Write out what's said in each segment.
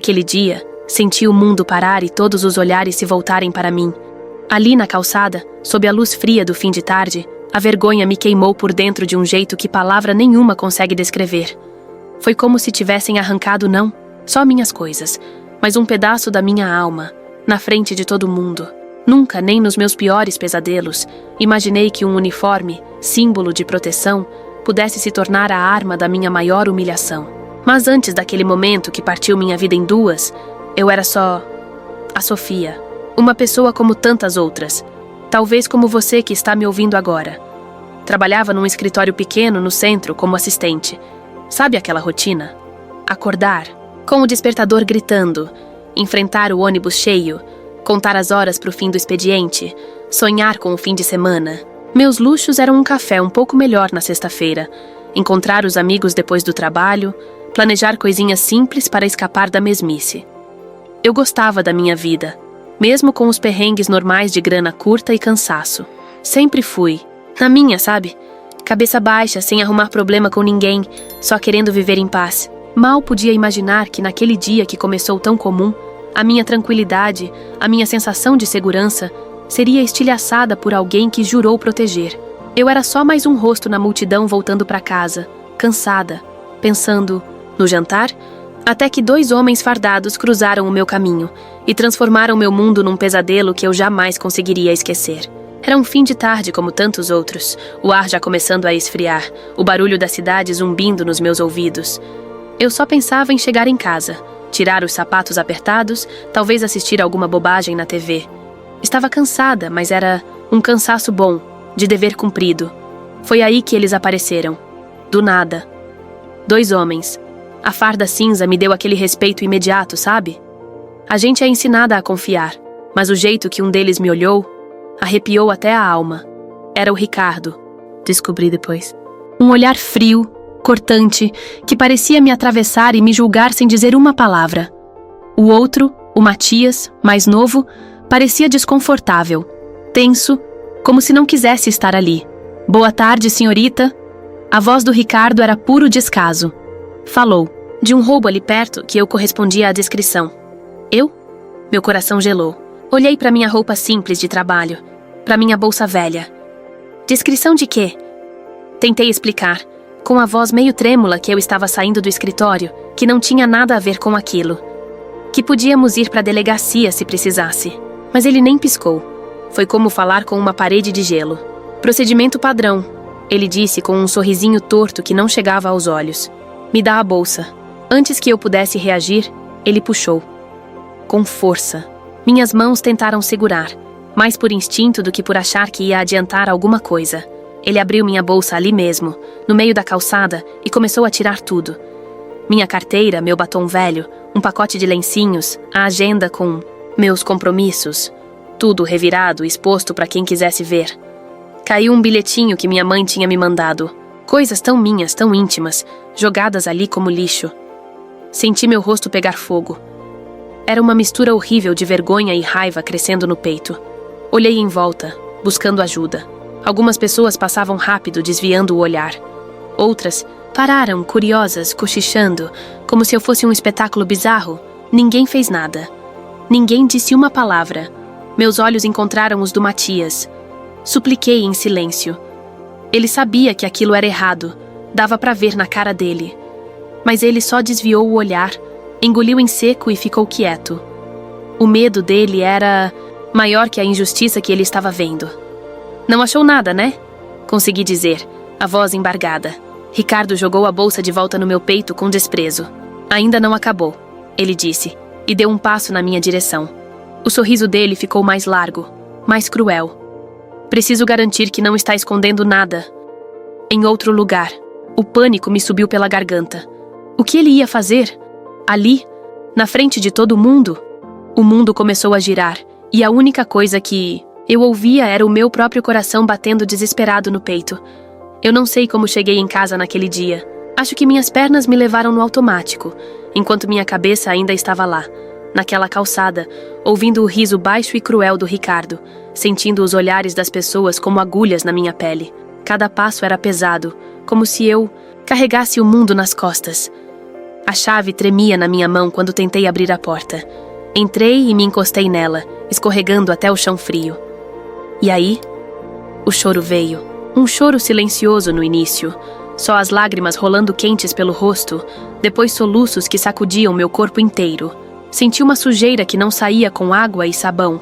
Naquele dia, senti o mundo parar e todos os olhares se voltarem para mim. Ali na calçada, sob a luz fria do fim de tarde, a vergonha me queimou por dentro de um jeito que palavra nenhuma consegue descrever. Foi como se tivessem arrancado não só minhas coisas, mas um pedaço da minha alma, na frente de todo mundo. Nunca, nem nos meus piores pesadelos, imaginei que um uniforme, símbolo de proteção, pudesse se tornar a arma da minha maior humilhação. Mas antes daquele momento que partiu minha vida em duas, eu era só a Sofia, uma pessoa como tantas outras, talvez como você que está me ouvindo agora. Trabalhava num escritório pequeno no centro como assistente. Sabe aquela rotina? Acordar, com o despertador gritando, enfrentar o ônibus cheio, contar as horas para o fim do expediente, sonhar com o fim de semana. Meus luxos eram um café um pouco melhor na sexta-feira, encontrar os amigos depois do trabalho, planejar coisinhas simples para escapar da mesmice. Eu gostava da minha vida, mesmo com os perrengues normais de grana curta e cansaço. Sempre fui, na minha, sabe? Cabeça baixa, sem arrumar problema com ninguém, só querendo viver em paz. Mal podia imaginar que naquele dia que começou tão comum, a minha tranquilidade, a minha sensação de segurança, seria estilhaçada por alguém que jurou proteger. Eu era só mais um rosto na multidão voltando para casa, cansada, pensando no jantar, até que 2 homens fardados cruzaram o meu caminho e transformaram meu mundo num pesadelo que eu jamais conseguiria esquecer. Era um fim de tarde como tantos outros, o ar já começando a esfriar, o barulho da cidade zumbindo nos meus ouvidos. Eu só pensava em chegar em casa, tirar os sapatos apertados, talvez assistir alguma bobagem na TV. Estava cansada, mas era um cansaço bom, de dever cumprido. Foi aí que eles apareceram. Do nada. 2 homens. A farda cinza me deu aquele respeito imediato, sabe? A gente é ensinada a confiar, mas o jeito que um deles me olhou arrepiou até a alma. Era o Ricardo. Descobri depois. Um olhar frio, cortante, que parecia me atravessar e me julgar sem dizer uma palavra. O outro, o Matias, mais novo, parecia desconfortável, tenso, como se não quisesse estar ali. Boa tarde, senhorita. A voz do Ricardo era puro descaso. Falou, de um roubo ali perto que eu correspondia à descrição. Eu? Meu coração gelou. Olhei para minha roupa simples de trabalho, para minha bolsa velha. Descrição de quê? Tentei explicar, com a voz meio trêmula que eu estava saindo do escritório, que não tinha nada a ver com aquilo. Que podíamos ir para a delegacia se precisasse. Mas ele nem piscou. Foi como falar com uma parede de gelo. Procedimento padrão, ele disse com um sorrisinho torto que não chegava aos olhos. Me dá a bolsa. Antes que eu pudesse reagir, ele puxou. Com força. Minhas mãos tentaram segurar, mais por instinto do que por achar que ia adiantar alguma coisa. Ele abriu minha bolsa ali mesmo, no meio da calçada, e começou a tirar tudo. Minha carteira, meu batom velho, um pacote de lencinhos, a agenda com meus compromissos, tudo revirado e exposto para quem quisesse ver. Caiu um bilhetinho que minha mãe tinha me mandado. Coisas tão minhas, tão íntimas, jogadas ali como lixo. Senti meu rosto pegar fogo. Era uma mistura horrível de vergonha e raiva crescendo no peito. Olhei em volta, buscando ajuda. Algumas pessoas passavam rápido, desviando o olhar. Outras pararam, curiosas, cochichando, como se eu fosse um espetáculo bizarro. Ninguém fez nada. Ninguém disse uma palavra. Meus olhos encontraram os do Matias. Supliquei em silêncio. Ele sabia que aquilo era errado. Dava para ver na cara dele. Mas ele só desviou o olhar, engoliu em seco e ficou quieto. O medo dele era maior que a injustiça que ele estava vendo. Não achou nada, né? Consegui dizer, a voz embargada. Ricardo jogou a bolsa de volta no meu peito com desprezo. Ainda não acabou, ele disse, e deu um passo na minha direção. O sorriso dele ficou mais largo, mais cruel. Preciso garantir que não está escondendo nada. Em outro lugar, o pânico me subiu pela garganta. O que ele ia fazer? Ali, na frente de todo mundo? O mundo começou a girar, e a única coisa que eu ouvia era o meu próprio coração batendo desesperado no peito. Eu não sei como cheguei em casa naquele dia. Acho que minhas pernas me levaram no automático, enquanto minha cabeça ainda estava lá, naquela calçada, ouvindo o riso baixo e cruel do Ricardo, sentindo os olhares das pessoas como agulhas na minha pele. Cada passo era pesado, como se eu carregasse o mundo nas costas. A chave tremia na minha mão quando tentei abrir a porta. Entrei e me encostei nela, escorregando até o chão frio. E aí, o choro veio. Um choro silencioso no início, só as lágrimas rolando quentes pelo rosto, depois soluços que sacudiam meu corpo inteiro. Senti uma sujeira que não saía com água e sabão.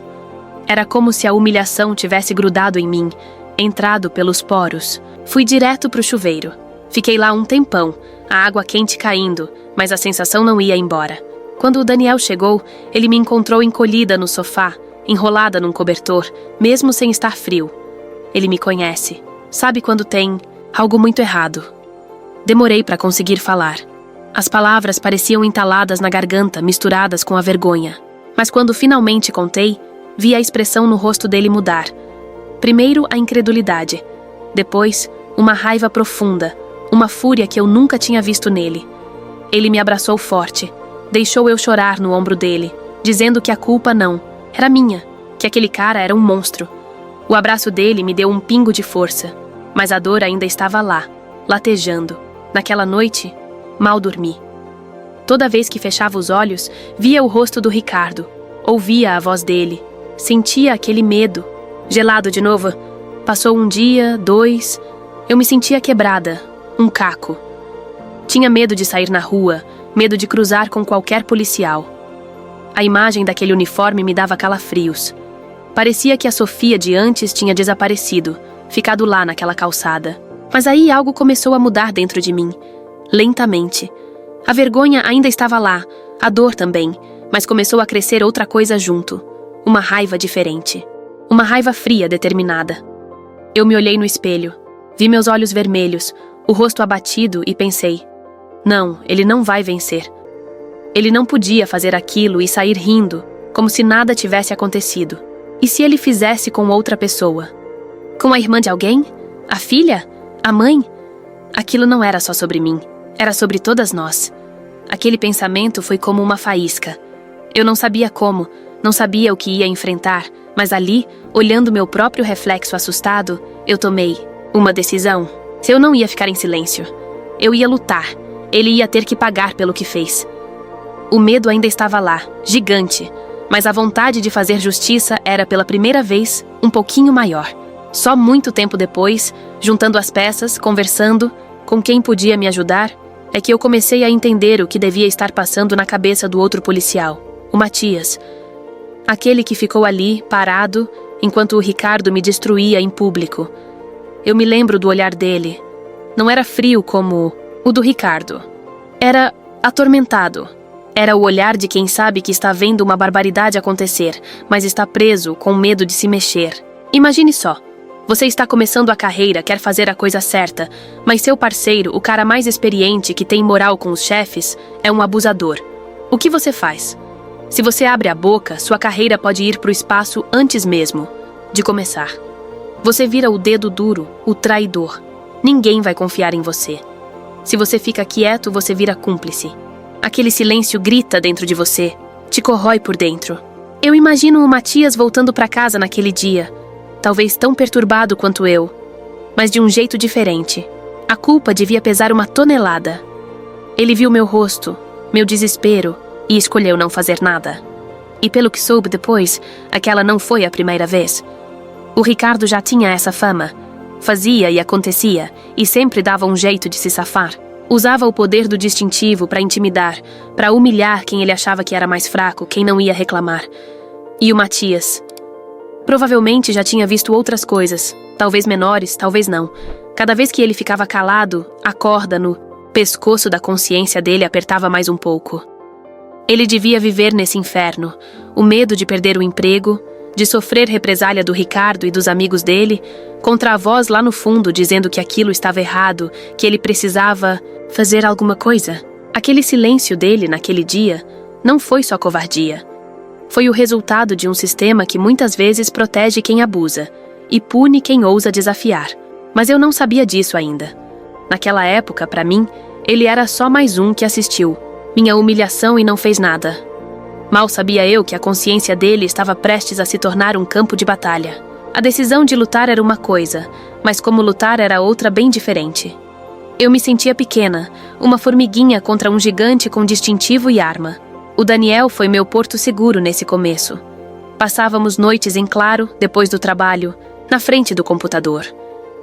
Era como se a humilhação tivesse grudado em mim, entrado pelos poros. Fui direto pro chuveiro. Fiquei lá um tempão, a água quente caindo, mas a sensação não ia embora. Quando o Daniel chegou, ele me encontrou encolhida no sofá, enrolada num cobertor, mesmo sem estar frio. Ele me conhece. Sabe quando tem algo muito errado. Demorei para conseguir falar. As palavras pareciam entaladas na garganta, misturadas com a vergonha. Mas quando finalmente contei, vi a expressão no rosto dele mudar. Primeiro a incredulidade. Depois, uma raiva profunda, uma fúria que eu nunca tinha visto nele. Ele me abraçou forte. Deixou eu chorar no ombro dele, dizendo que a culpa não era minha, que aquele cara era um monstro. O abraço dele me deu um pingo de força, mas a dor ainda estava lá, latejando. Naquela noite, mal dormi. Toda vez que fechava os olhos, via o rosto do Ricardo, ouvia a voz dele, sentia aquele medo. Gelado de novo. Passou um dia, 2, eu me sentia quebrada, um caco. Tinha medo de sair na rua, medo de cruzar com qualquer policial. A imagem daquele uniforme me dava calafrios. Parecia que a Sofia de antes tinha desaparecido, ficado lá naquela calçada. Mas aí algo começou a mudar dentro de mim, lentamente. A vergonha ainda estava lá, a dor também, mas começou a crescer outra coisa junto. Uma raiva diferente. Uma raiva fria, determinada. Eu me olhei no espelho, vi meus olhos vermelhos, o rosto abatido e pensei: não, ele não vai vencer. Ele não podia fazer aquilo e sair rindo, como se nada tivesse acontecido. E se ele fizesse com outra pessoa? Com a irmã de alguém? A filha? A mãe? Aquilo não era só sobre mim, era sobre todas nós. Aquele pensamento foi como uma faísca. Eu não sabia como, não sabia o que ia enfrentar, mas ali, olhando meu próprio reflexo assustado, eu tomei uma decisão. Eu não ia ficar em silêncio. Eu ia lutar. Ele ia ter que pagar pelo que fez. O medo ainda estava lá, gigante, mas a vontade de fazer justiça era, pela primeira vez, um pouquinho maior. Só muito tempo depois, juntando as peças, conversando com quem podia me ajudar, é que eu comecei a entender o que devia estar passando na cabeça do outro policial, o Matias. Aquele que ficou ali, parado, enquanto o Ricardo me destruía em público. Eu me lembro do olhar dele. Não era frio como o do Ricardo. Era atormentado. Era o olhar de quem sabe que está vendo uma barbaridade acontecer, mas está preso, com medo de se mexer. Imagine só. Você está começando a carreira, quer fazer a coisa certa, mas seu parceiro, o cara mais experiente que tem moral com os chefes, é um abusador. O que você faz? Se você abre a boca, sua carreira pode ir para o espaço antes mesmo de começar. Você vira o dedo duro, o traidor. Ninguém vai confiar em você. Se você fica quieto, você vira cúmplice. Aquele silêncio grita dentro de você, te corrói por dentro. Eu imagino o Matias voltando para casa naquele dia, talvez tão perturbado quanto eu, mas de um jeito diferente. A culpa devia pesar uma tonelada. Ele viu meu rosto, meu desespero, e escolheu não fazer nada. E pelo que soube depois, aquela não foi a primeira vez. O Ricardo já tinha essa fama. Fazia e acontecia, e sempre dava um jeito de se safar. Usava o poder do distintivo para intimidar, para humilhar quem ele achava que era mais fraco, quem não ia reclamar. E o Matias? Provavelmente já tinha visto outras coisas, talvez menores, talvez não. Cada vez que ele ficava calado, a corda no pescoço da consciência dele apertava mais um pouco. Ele devia viver nesse inferno, o medo de perder o emprego, de sofrer represália do Ricardo e dos amigos dele, contra a voz lá no fundo dizendo que aquilo estava errado, que ele precisava fazer alguma coisa. Aquele silêncio dele naquele dia não foi só covardia. Foi o resultado de um sistema que muitas vezes protege quem abusa e pune quem ousa desafiar. Mas eu não sabia disso ainda. Naquela época, para mim, ele era só mais um que assistiu minha humilhação e não fez nada. Mal sabia eu que a consciência dele estava prestes a se tornar um campo de batalha. A decisão de lutar era uma coisa, mas como lutar era outra bem diferente. Eu me sentia pequena, uma formiguinha contra um gigante com distintivo e arma. O Daniel foi meu porto seguro nesse começo. Passávamos noites em claro, depois do trabalho, na frente do computador.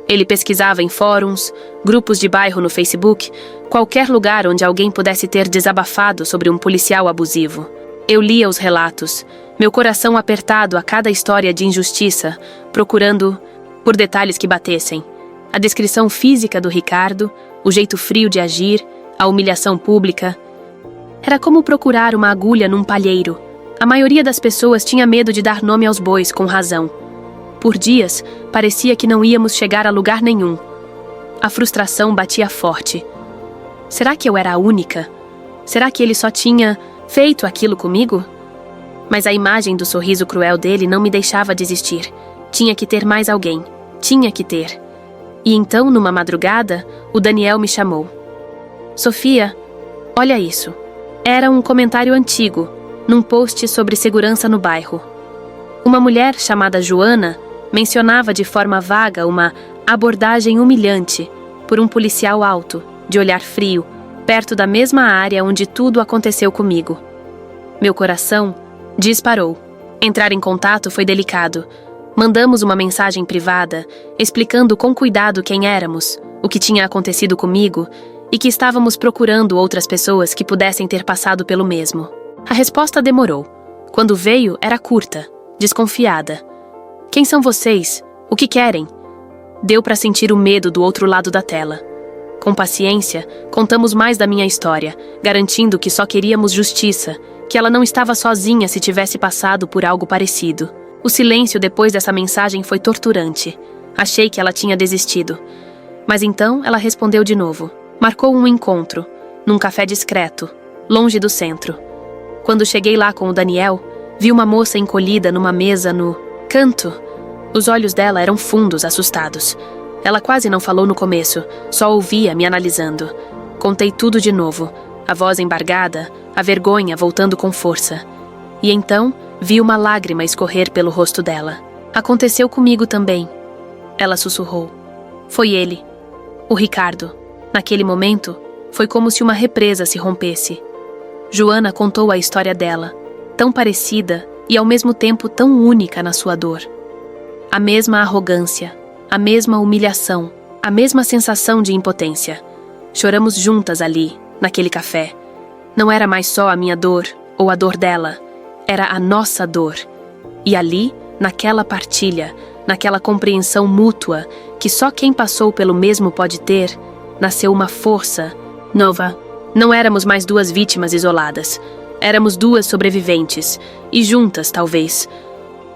Ele pesquisava em fóruns, grupos de bairro no Facebook, qualquer lugar onde alguém pudesse ter desabafado sobre um policial abusivo. Eu lia os relatos, meu coração apertado a cada história de injustiça, procurando por detalhes que batessem. A descrição física do Ricardo, o jeito frio de agir, a humilhação pública. Era como procurar uma agulha num palheiro. A maioria das pessoas tinha medo de dar nome aos bois, com razão. Por dias, parecia que não íamos chegar a lugar nenhum. A frustração batia forte. Será que eu era a única? Será que ele só tinha feito aquilo comigo? Mas a imagem do sorriso cruel dele não me deixava desistir. Tinha que ter mais alguém. Tinha que ter. E então, numa madrugada, o Daniel me chamou. Sofia, olha isso. Era um comentário antigo, num post sobre segurança no bairro. Uma mulher chamada Joana mencionava de forma vaga uma abordagem humilhante por um policial alto, de olhar frio, perto da mesma área onde tudo aconteceu comigo. Meu coração disparou. Entrar em contato foi delicado. Mandamos uma mensagem privada, explicando com cuidado quem éramos, o que tinha acontecido comigo e que estávamos procurando outras pessoas que pudessem ter passado pelo mesmo. A resposta demorou. Quando veio, era curta, desconfiada. Quem são vocês? O que querem? Deu para sentir o medo do outro lado da tela. Com paciência, contamos mais da minha história, garantindo que só queríamos justiça, que ela não estava sozinha se tivesse passado por algo parecido. O silêncio depois dessa mensagem foi torturante. Achei que ela tinha desistido. Mas então ela respondeu de novo. Marcou um encontro, num café discreto, longe do centro. Quando cheguei lá com o Daniel, vi uma moça encolhida numa mesa no canto. Os olhos dela eram fundos, assustados. Ela quase não falou no começo, só ouvia me analisando. Contei tudo de novo, a voz embargada, a vergonha voltando com força. E então, vi uma lágrima escorrer pelo rosto dela. Aconteceu comigo também. Ela sussurrou. Foi ele, o Ricardo. Naquele momento, foi como se uma represa se rompesse. Joana contou a história dela, tão parecida e ao mesmo tempo tão única na sua dor. A mesma arrogância, a mesma humilhação, a mesma sensação de impotência. Choramos juntas ali, naquele café. Não era mais só a minha dor ou a dor dela, era a nossa dor. E ali, naquela partilha, naquela compreensão mútua que só quem passou pelo mesmo pode ter, nasceu uma força nova. Não éramos mais duas vítimas isoladas. Éramos duas sobreviventes. E juntas, talvez,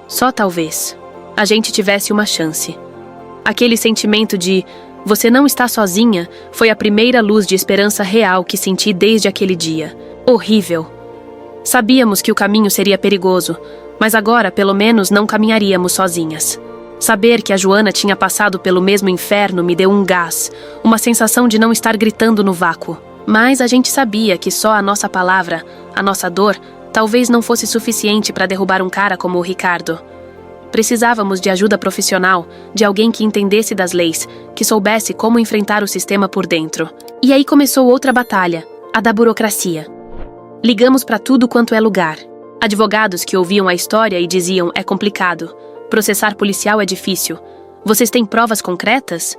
só talvez, a gente tivesse uma chance. Aquele sentimento de você não está sozinha foi a primeira luz de esperança real que senti desde aquele dia. Horrível. Sabíamos que o caminho seria perigoso, mas agora, pelo menos, não caminharíamos sozinhas. Saber que a Joana tinha passado pelo mesmo inferno me deu um gás, uma sensação de não estar gritando no vácuo. Mas a gente sabia que só a nossa palavra, a nossa dor, talvez não fosse suficiente para derrubar um cara como o Ricardo. Precisávamos de ajuda profissional, de alguém que entendesse das leis, que soubesse como enfrentar o sistema por dentro. E aí começou outra batalha, a da burocracia. Ligamos para tudo quanto é lugar. Advogados que ouviam a história e diziam, é complicado. Processar policial é difícil. Vocês têm provas concretas?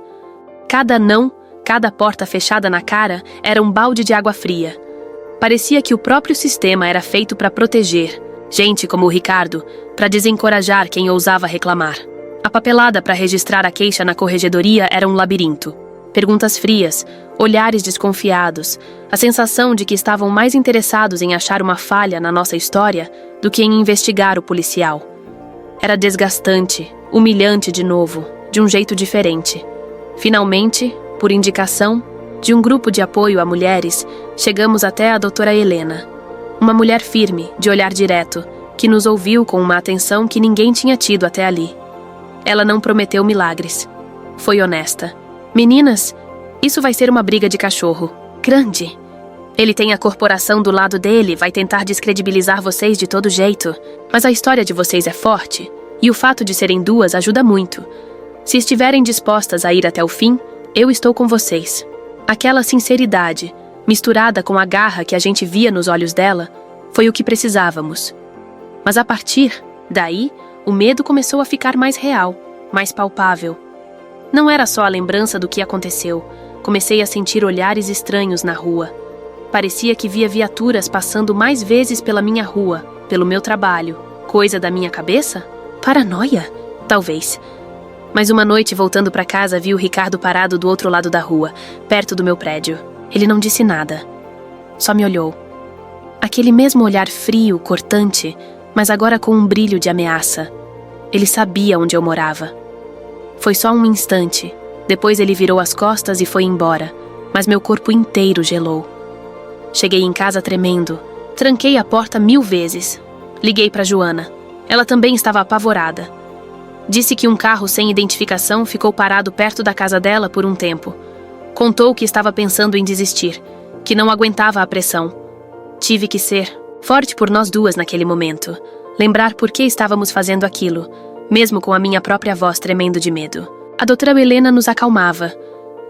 Cada não, cada porta fechada na cara era um balde de água fria. Parecia que o próprio sistema era feito para proteger gente como o Ricardo, para desencorajar quem ousava reclamar. A papelada para registrar a queixa na corregedoria era um labirinto. Perguntas frias, olhares desconfiados, a sensação de que estavam mais interessados em achar uma falha na nossa história do que em investigar o policial. Era desgastante, humilhante de novo, de um jeito diferente. Finalmente, por indicação de um grupo de apoio a mulheres, chegamos até a doutora Helena. Uma mulher firme, de olhar direto, que nos ouviu com uma atenção que ninguém tinha tido até ali. Ela não prometeu milagres. Foi honesta. Meninas, isso vai ser uma briga de cachorro. Grande. Ele tem a corporação do lado dele, vai tentar descredibilizar vocês de todo jeito. Mas a história de vocês é forte, e o fato de serem duas ajuda muito. Se estiverem dispostas a ir até o fim, eu estou com vocês. Aquela sinceridade, misturada com a garra que a gente via nos olhos dela, foi o que precisávamos. Mas a partir daí, o medo começou a ficar mais real, mais palpável. Não era só a lembrança do que aconteceu. Comecei a sentir olhares estranhos na rua. Parecia que via viaturas passando mais vezes pela minha rua, pelo meu trabalho. Coisa da minha cabeça? Paranoia? Talvez. Mas uma noite, voltando para casa, vi o Ricardo parado do outro lado da rua, perto do meu prédio. Ele não disse nada. Só me olhou. Aquele mesmo olhar frio, cortante, mas agora com um brilho de ameaça. Ele sabia onde eu morava. Foi só um instante. Depois ele virou as costas e foi embora, mas meu corpo inteiro gelou. Cheguei em casa tremendo. Tranquei a porta 1000 vezes. Liguei para Joana. Ela também estava apavorada. Disse que um carro sem identificação ficou parado perto da casa dela por um tempo. Contou que estava pensando em desistir, que não aguentava a pressão. Tive que ser forte por nós duas naquele momento. Lembrar por que estávamos fazendo aquilo, mesmo com a minha própria voz tremendo de medo. A doutora Helena nos acalmava.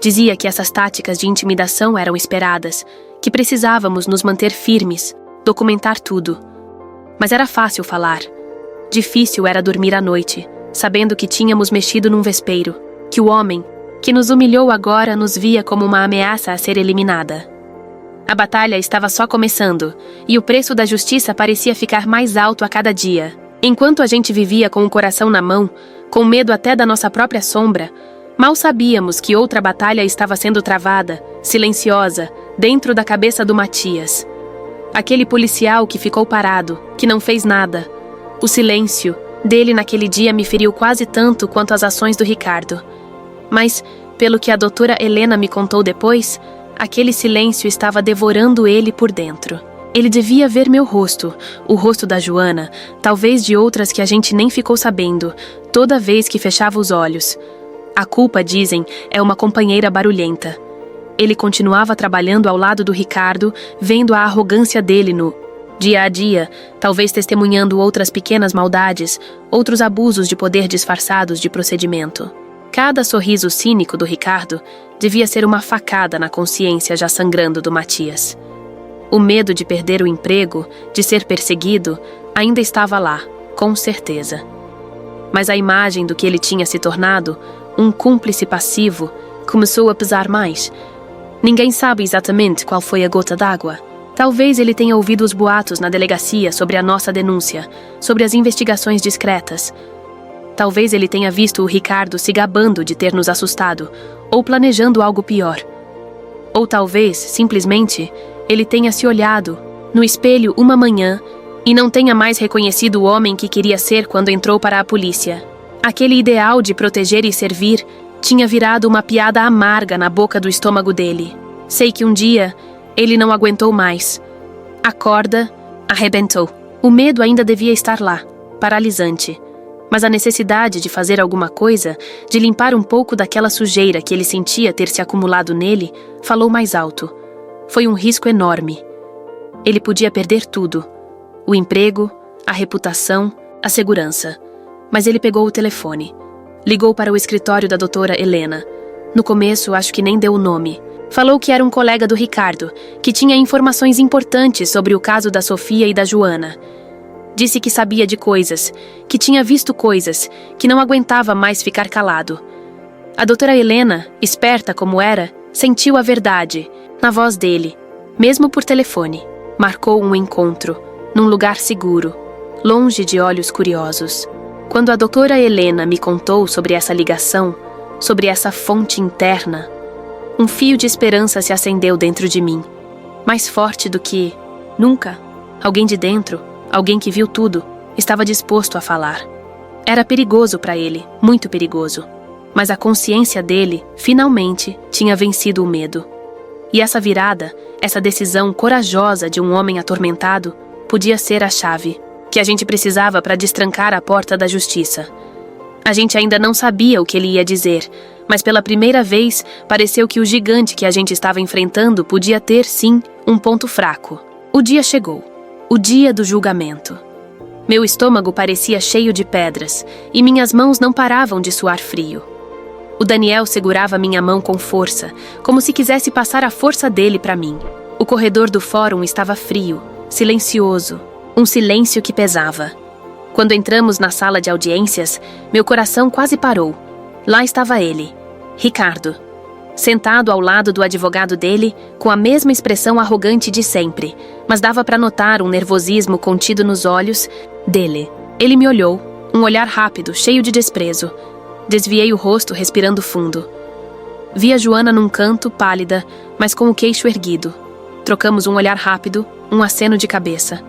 Dizia que essas táticas de intimidação eram esperadas, que precisávamos nos manter firmes, documentar tudo. Mas era fácil falar. Difícil era dormir à noite, sabendo que tínhamos mexido num vespeiro, que o homem, que nos humilhou agora, nos via como uma ameaça a ser eliminada. A batalha estava só começando, e o preço da justiça parecia ficar mais alto a cada dia. Enquanto a gente vivia com o coração na mão, com medo até da nossa própria sombra, mal sabíamos que outra batalha estava sendo travada, silenciosa, dentro da cabeça do Matias. Aquele policial que ficou parado, que não fez nada. O silêncio dele naquele dia me feriu quase tanto quanto as ações do Ricardo. Mas, pelo que a doutora Helena me contou depois, aquele silêncio estava devorando ele por dentro. Ele devia ver meu rosto, o rosto da Joana, talvez de outras que a gente nem ficou sabendo, toda vez que fechava os olhos. A culpa, dizem, é uma companheira barulhenta. Ele continuava trabalhando ao lado do Ricardo, vendo a arrogância dele no dia a dia, talvez testemunhando outras pequenas maldades, outros abusos de poder disfarçados de procedimento. Cada sorriso cínico do Ricardo devia ser uma facada na consciência já sangrando do Matias. O medo de perder o emprego, de ser perseguido, ainda estava lá, com certeza. Mas a imagem do que ele tinha se tornado, um cúmplice passivo, começou a pesar mais. Ninguém sabe exatamente qual foi a gota d'água. Talvez ele tenha ouvido os boatos na delegacia sobre a nossa denúncia, sobre as investigações discretas. Talvez ele tenha visto o Ricardo se gabando de ter nos assustado, ou planejando algo pior. Ou talvez, simplesmente, ele tenha se olhado no espelho uma manhã e não tenha mais reconhecido o homem que queria ser quando entrou para a polícia. Aquele ideal de proteger e servir tinha virado uma piada amarga na boca do estômago dele. Sei que um dia ele não aguentou mais. A corda arrebentou. O medo ainda devia estar lá, paralisante. Mas a necessidade de fazer alguma coisa, de limpar um pouco daquela sujeira que ele sentia ter se acumulado nele, falou mais alto. Foi um risco enorme. Ele podia perder tudo. O emprego, a reputação, a segurança. Mas ele pegou o telefone. Ligou para o escritório da doutora Helena. No começo, acho que nem deu o nome. Falou que era um colega do Ricardo, que tinha informações importantes sobre o caso da Sofia e da Joana. Disse que sabia de coisas, que tinha visto coisas, que não aguentava mais ficar calado. A doutora Helena, esperta como era, sentiu a verdade, na voz dele, mesmo por telefone. Marcou um encontro, num lugar seguro, longe de olhos curiosos. Quando a doutora Helena me contou sobre essa ligação, sobre essa fonte interna, um fio de esperança se acendeu dentro de mim, mais forte do que, nunca, alguém de dentro, alguém que viu tudo, estava disposto a falar. Era perigoso para ele, muito perigoso. Mas a consciência dele, finalmente, tinha vencido o medo. E essa virada, essa decisão corajosa de um homem atormentado, podia ser a chave que a gente precisava para destrancar a porta da justiça. A gente ainda não sabia o que ele ia dizer, mas pela primeira vez pareceu que o gigante que a gente estava enfrentando podia ter, sim, um ponto fraco. O dia chegou. O dia do julgamento. Meu estômago parecia cheio de pedras e minhas mãos não paravam de suar frio. O Daniel segurava minha mão com força, como se quisesse passar a força dele para mim. O corredor do fórum estava frio, silencioso, um silêncio que pesava. Quando entramos na sala de audiências, meu coração quase parou. Lá estava ele, Ricardo, sentado ao lado do advogado dele, com a mesma expressão arrogante de sempre, mas dava para notar um nervosismo contido nos olhos dele. Ele me olhou, um olhar rápido, cheio de desprezo. Desviei o rosto, respirando fundo. Vi a Joana num canto, pálida, mas com o queixo erguido. Trocamos um olhar rápido, um aceno de cabeça.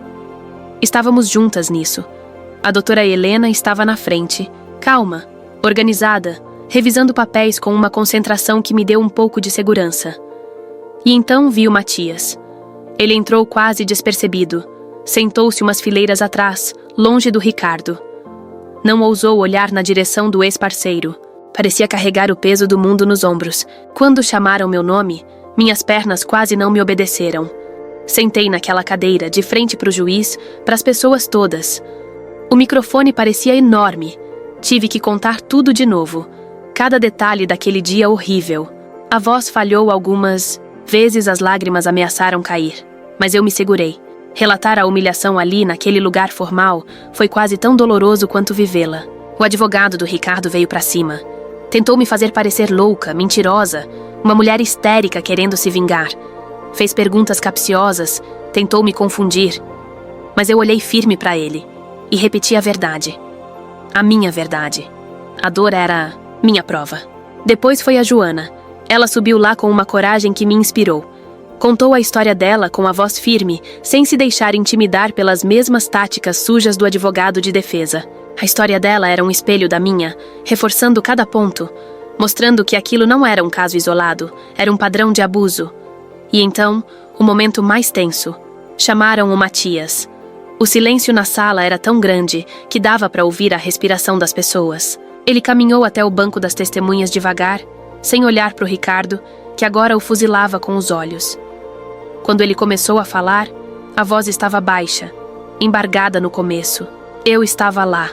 Estávamos juntas nisso. A doutora Helena estava na frente, calma, organizada, revisando papéis com uma concentração que me deu um pouco de segurança. E então vi o Matias. Ele entrou quase despercebido. Sentou-se umas fileiras atrás, longe do Ricardo. Não ousou olhar na direção do ex-parceiro. Parecia carregar o peso do mundo nos ombros. Quando chamaram meu nome, minhas pernas quase não me obedeceram. Sentei naquela cadeira, de frente para o juiz, para as pessoas todas. O microfone parecia enorme. Tive que contar tudo de novo. Cada detalhe daquele dia horrível. A voz falhou algumas vezes, as lágrimas ameaçaram cair. Mas eu me segurei. Relatar a humilhação ali, naquele lugar formal, foi quase tão doloroso quanto vivê-la. O advogado do Ricardo veio para cima. Tentou me fazer parecer louca, mentirosa, uma mulher histérica querendo se vingar. Fez perguntas capciosas, tentou me confundir. Mas eu olhei firme para ele e repeti a verdade. A minha verdade. A dor era minha prova. Depois foi a Joana. Ela subiu lá com uma coragem que me inspirou. Contou a história dela com a voz firme, sem se deixar intimidar pelas mesmas táticas sujas do advogado de defesa. A história dela era um espelho da minha, reforçando cada ponto, mostrando que aquilo não era um caso isolado, era um padrão de abuso. E então, o momento mais tenso. Chamaram o Matias. O silêncio na sala era tão grande que dava para ouvir a respiração das pessoas. Ele caminhou até o banco das testemunhas devagar, sem olhar para o Ricardo, que agora o fuzilava com os olhos. Quando ele começou a falar, a voz estava baixa, embargada no começo. Eu estava lá,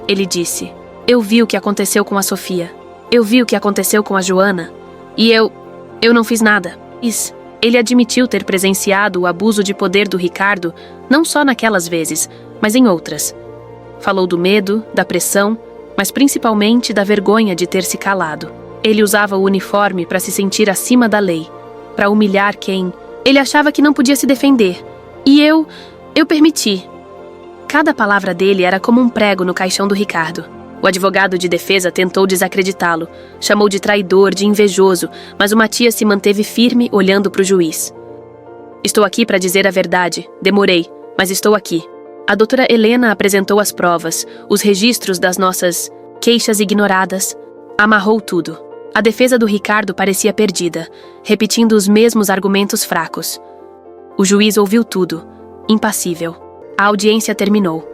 ele disse. Eu vi o que aconteceu com a Sofia. Eu vi o que aconteceu com a Joana. E eu não fiz nada. Ele admitiu ter presenciado o abuso de poder do Ricardo, não só naquelas vezes, mas em outras. Falou do medo, da pressão, mas principalmente da vergonha de ter se calado. Ele usava o uniforme para se sentir acima da lei, para humilhar quem ele achava que não podia se defender. E eu permiti. Cada palavra dele era como um prego no caixão do Ricardo. O advogado de defesa tentou desacreditá-lo, chamou de traidor, de invejoso, mas o Matias se manteve firme, olhando para o juiz. Estou aqui para dizer a verdade. Demorei, mas estou aqui. A doutora Helena apresentou as provas, os registros das nossas queixas ignoradas. Amarrou tudo. A defesa do Ricardo parecia perdida, repetindo os mesmos argumentos fracos. O juiz ouviu tudo, impassível. A audiência terminou.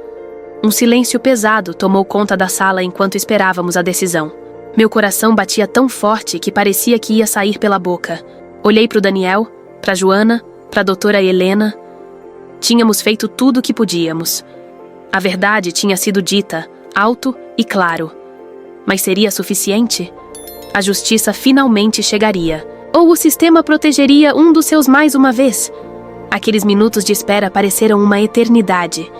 Um silêncio pesado tomou conta da sala enquanto esperávamos a decisão. Meu coração batia tão forte que parecia que ia sair pela boca. Olhei para o Daniel, para Joana, para a doutora Helena. Tínhamos feito tudo o que podíamos. A verdade tinha sido dita, alto e claro. Mas seria suficiente? A justiça finalmente chegaria. Ou o sistema protegeria um dos seus mais uma vez? Aqueles minutos de espera pareceram uma eternidade.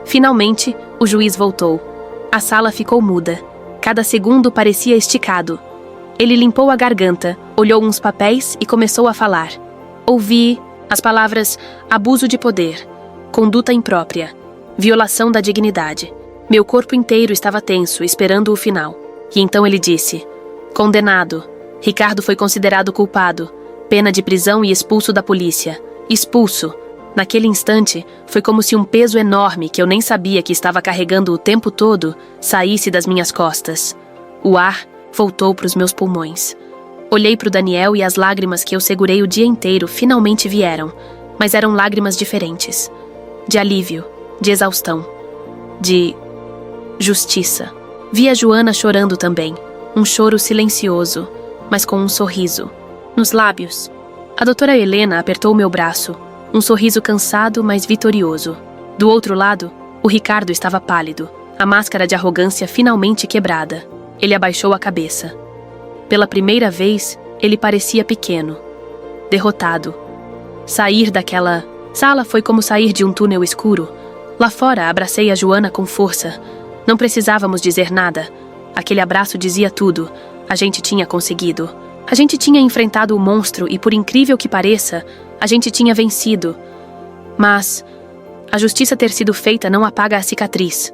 Finalmente, o juiz voltou. A sala ficou muda. Cada segundo parecia esticado. Ele limpou a garganta, olhou uns papéis e começou a falar. Ouvi as palavras abuso de poder, conduta imprópria, violação da dignidade. Meu corpo inteiro estava tenso, esperando o final. E então ele disse: condenado. Ricardo foi considerado culpado. Pena de prisão e expulso da polícia. Expulso. Naquele instante, foi como se um peso enorme que eu nem sabia que estava carregando o tempo todo saísse das minhas costas. O ar voltou para os meus pulmões. Olhei para o Daniel e as lágrimas que eu segurei o dia inteiro finalmente vieram, mas eram lágrimas diferentes. De alívio, de exaustão, de justiça. Vi a Joana chorando também, um choro silencioso, mas com um sorriso nos lábios. A doutora Helena apertou meu braço, um sorriso cansado, mas vitorioso. Do outro lado, o Ricardo estava pálido, a máscara de arrogância finalmente quebrada. Ele abaixou a cabeça. Pela primeira vez, ele parecia pequeno, derrotado. Sair daquela sala foi como sair de um túnel escuro. Lá fora, abracei a Joana com força. Não precisávamos dizer nada. Aquele abraço dizia tudo. A gente tinha conseguido. A gente tinha enfrentado o monstro e, por incrível que pareça, a gente tinha vencido. Mas a justiça ter sido feita não apaga a cicatriz.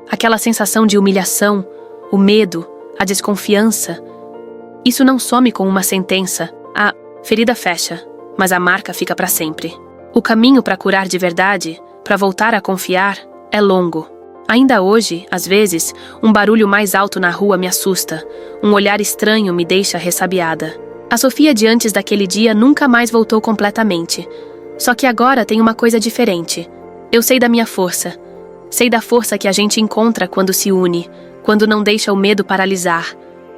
Aquela sensação de humilhação, o medo, a desconfiança, isso não some com uma sentença. A ferida fecha, mas a marca fica para sempre. O caminho para curar de verdade, para voltar a confiar, é longo. Ainda hoje, às vezes, um barulho mais alto na rua me assusta. Um olhar estranho me deixa ressabiada. A Sofia de antes daquele dia nunca mais voltou completamente. Só que agora tem uma coisa diferente. Eu sei da minha força. Sei da força que a gente encontra quando se une, quando não deixa o medo paralisar.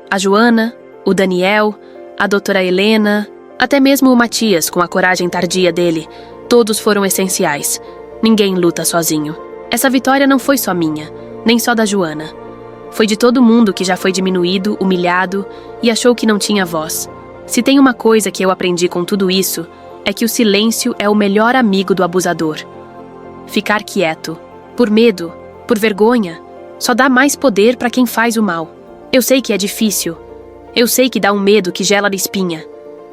A Joana, o Daniel, a doutora Helena, até mesmo o Matias, com a coragem tardia dele, todos foram essenciais. Ninguém luta sozinho. Essa vitória não foi só minha, nem só da Joana. Foi de todo mundo que já foi diminuído, humilhado e achou que não tinha voz. Se tem uma coisa que eu aprendi com tudo isso, é que o silêncio é o melhor amigo do abusador. Ficar quieto, por medo, por vergonha, só dá mais poder para quem faz o mal. Eu sei que é difícil. Eu sei que dá um medo que gela a espinha.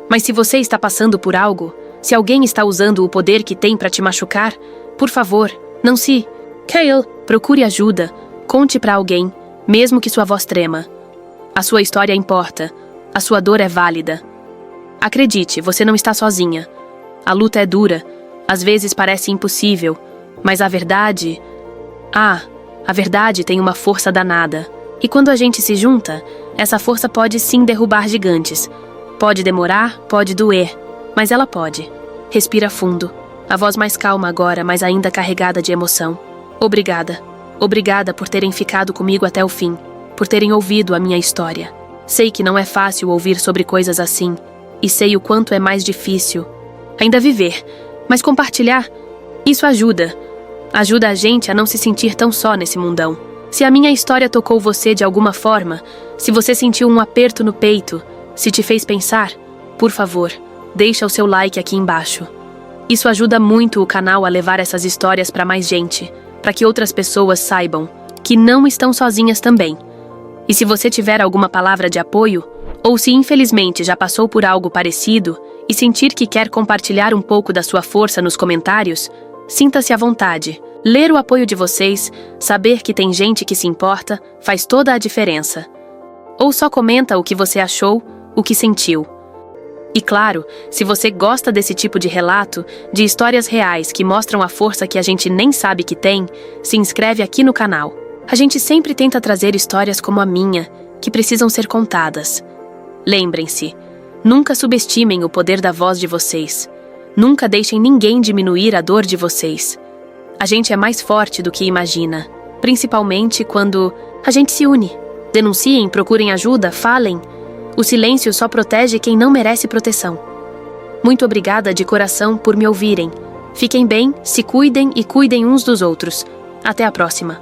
Mas se você está passando por algo, se alguém está usando o poder que tem para te machucar, por favor, não se... Kale, procure ajuda, conte para alguém, mesmo que sua voz trema. A sua história importa, a sua dor é válida. Acredite, você não está sozinha. A luta é dura, às vezes parece impossível, mas a verdade... a verdade tem uma força danada. E quando a gente se junta, essa força pode sim derrubar gigantes. Pode demorar, pode doer, mas ela pode. Respira fundo. A voz mais calma agora, mas ainda carregada de emoção. Obrigada. Obrigada por terem ficado comigo até o fim, por terem ouvido a minha história. Sei que não é fácil ouvir sobre coisas assim, e sei o quanto é mais difícil ainda viver, mas compartilhar, isso ajuda. Ajuda a gente a não se sentir tão só nesse mundão. Se a minha história tocou você de alguma forma, se você sentiu um aperto no peito, se te fez pensar, por favor, deixa o seu like aqui embaixo. Isso ajuda muito o canal a levar essas histórias para mais gente, para que outras pessoas saibam que não estão sozinhas também. E se você tiver alguma palavra de apoio, ou se infelizmente já passou por algo parecido e sentir que quer compartilhar um pouco da sua força nos comentários, sinta-se à vontade. Ler o apoio de vocês, saber que tem gente que se importa, faz toda a diferença. Ou só comenta o que você achou, o que sentiu. E claro, se você gosta desse tipo de relato, de histórias reais que mostram a força que a gente nem sabe que tem, se inscreve aqui no canal. A gente sempre tenta trazer histórias como a minha, que precisam ser contadas. Lembrem-se, nunca subestimem o poder da voz de vocês. Nunca deixem ninguém diminuir a dor de vocês. A gente é mais forte do que imagina, principalmente quando a gente se une. Denunciem, procurem ajuda, falem. O silêncio só protege quem não merece proteção. Muito obrigada de coração por me ouvirem. Fiquem bem, se cuidem e cuidem uns dos outros. Até a próxima.